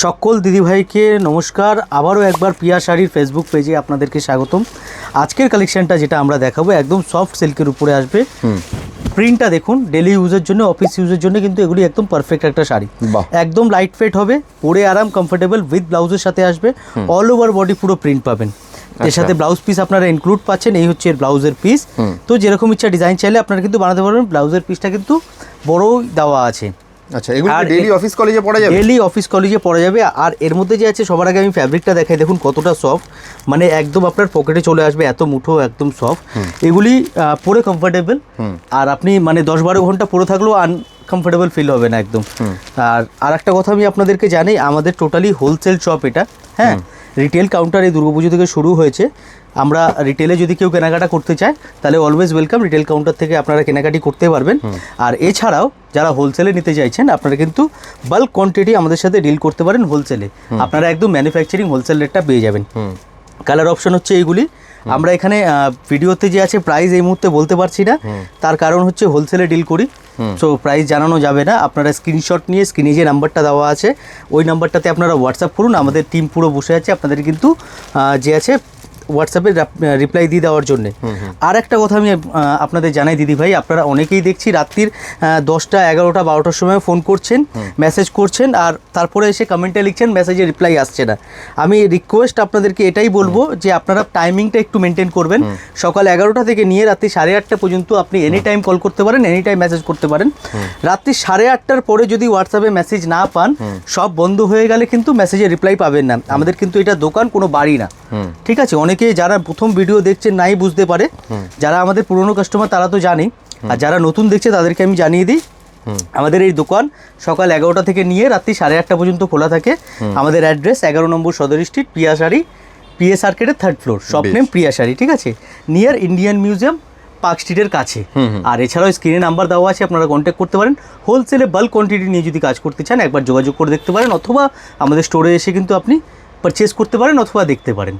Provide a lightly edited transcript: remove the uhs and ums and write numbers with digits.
সকল দিদিভাইকে নমস্কার। আবারও একবার পিয়া শাড়ির ফেসবুক পেজে আপনাদেরকে স্বাগতম। আজকের কালেকশনটা যেটা আমরা দেখাবো একদম সফট সিল্কের উপরে আসবে। প্রিন্টটা দেখুন, ডেলি ইউজের জন্য, অফিস ইউজের জন্য কিন্তু এগুলি একদম পারফেক্ট একটা শাড়ি। একদম লাইট ওয়েট হবে, পরে আরাম, কমফোর্টেবল, উইথ ব্লাউজের সাথে আসবে। অল ওভার বডি পুরো প্রিন্ট পাবেন, এর সাথে ব্লাউজ পিস আপনারা ইনক্লুড পাচ্ছেন। এই হচ্ছে এর ব্লাউজের পিস। তো যেরকম ইচ্ছা ডিজাইন চাইলে আপনারা কিন্তু বানাতে পারবেন। ব্লাউজের পিসটা কিন্তু বড়ই দেওয়া আছে। আচ্ছা, এগুলো ডেইলি অফিস কলেজে পড়া যাবে? ডেইলি অফিস কলেজে পড়া যাবে। আর এর মধ্যে যে আছে, সবার আগে আমি ফ্যাব্রিকটা দেখাই, দেখুন কতটা সফট, মানে একদম আপনার পকেটে চলে আসবে, এত মুঠো, একদম সফট। এগুলি পরে কমফোর্টেবল, আর আপনি মানে 10-12 ঘন্টা পরে থাকলেও আনকমফোর্টেবল ফিল হবে না একদম। আর একটা কথা আমি আপনাদেরকে জানাই, আমাদের টোটালি হোলসেল শপ এটা। হ্যাঁ, রিটেল কাউন্টার এই দুর্গাপুজো থেকে শুরু হয়েছে। আমরা রিটেলে যদি কেউ কেনাকাটা করতে চায় তাহলে অলওয়েজ ওয়েলকাম, রিটেল কাউন্টার থেকে আপনারা কেনাকাটি করতে পারবেন। আর এছাড়াও যারা হোলসেলে নিতে চাইছেন, আপনারা কিন্তু বাল্ক কোয়ান্টিটি আমাদের সাথে ডিল করতে পারেন হোলসেলে। আপনারা একদম ম্যানুফ্যাকচারিং হোলসেল রেটটা পেয়ে যাবেন। কালার অপশন হচ্ছে এইগুলি। আমরা এখানে ভিডিওতে যে আছে প্রাইস এই মুহূর্তে বলতে পারছি না, তার কারণ হচ্ছে হোলসেলে ডিল করি, সো প্রাইস জানানো যাবে না। আপনারা স্ক্রিনশট নিয়ে স্ক্রিনে যে নাম্বারটা দেওয়া আছে ওই নাম্বারটাতে আপনারা হোয়াটসঅ্যাপ করুন। আমাদের টিম পুরো বসে আছে আপনাদের কিন্তু যে আছে হোয়াটসঅ্যাপে রিপ্লাই দিয়ে দেওয়ার জন্যে। আর একটা কথা আমি আপনাদের জানাই দিদি ভাই, আপনারা অনেকেই দেখছি রাত্রির 10টা, 11টা, 12টার সময় ফোন করছেন, মেসেজ করছেন, আর তারপরে এসে কমেন্টে লিখছেন, মেসেজে রিপ্লাই আসছে না। আমি রিকোয়েস্ট আপনাদেরকে এটাই বলবো যে আপনারা টাইমিংটা একটু মেনটেন করবেন। সকাল 11টা থেকে নিয়ে রাত্রি 8:30 পর্যন্ত আপনি এনি টাইম কল করতে পারেন, এনি টাইম মেসেজ করতে পারেন। রাত্রি 8:30টার পরে যদি হোয়াটসঅ্যাপে মেসেজ না পান, সব বন্ধ হয়ে গেলে কিন্তু মেসেজে রিপ্লাই পাবেন না। আমাদের কিন্তু এটা দোকান, কোনো বাড়ি না, ঠিক আছে? অনেকে যারা প্রথম ভিডিও দেখছেন নাই বুঝতে পারে, যারা আমাদের পুরনো কাস্টমার তারা তো জানেই, আর যারা নতুন দেখছে তাদেরকে আমি জানিয়ে দিই, আমাদের এই দোকান সকাল 11টা থেকে নিয়ে রাত্রি 8:30 পর্যন্ত খোলা থাকে। আমাদের address 11 number Sadar street, Piya Sari, PS আর্কেটের 3rd floor, shop name Priya Sari, ঠিক আছে? নিয়ার ইন্ডিয়ান মিউজিয়াম, পার্ক স্ট্রিটের কাছে। আর এছাড়াও স্ক্রিনে নাম্বার দেওয়া আছে, আপনারা কন্ট্যাক্ট করতে পারেন। হোলসেলে বাল্ক কোয়ান্টিটি নিয়ে যদি কাজ করতে চান একবার যোগাযোগ করে দেখতে পারেন, অথবা আমাদের স্টোরে এসে কিন্তু আপনি পারচেস করতে পারেন অথবা দেখতে পারেন।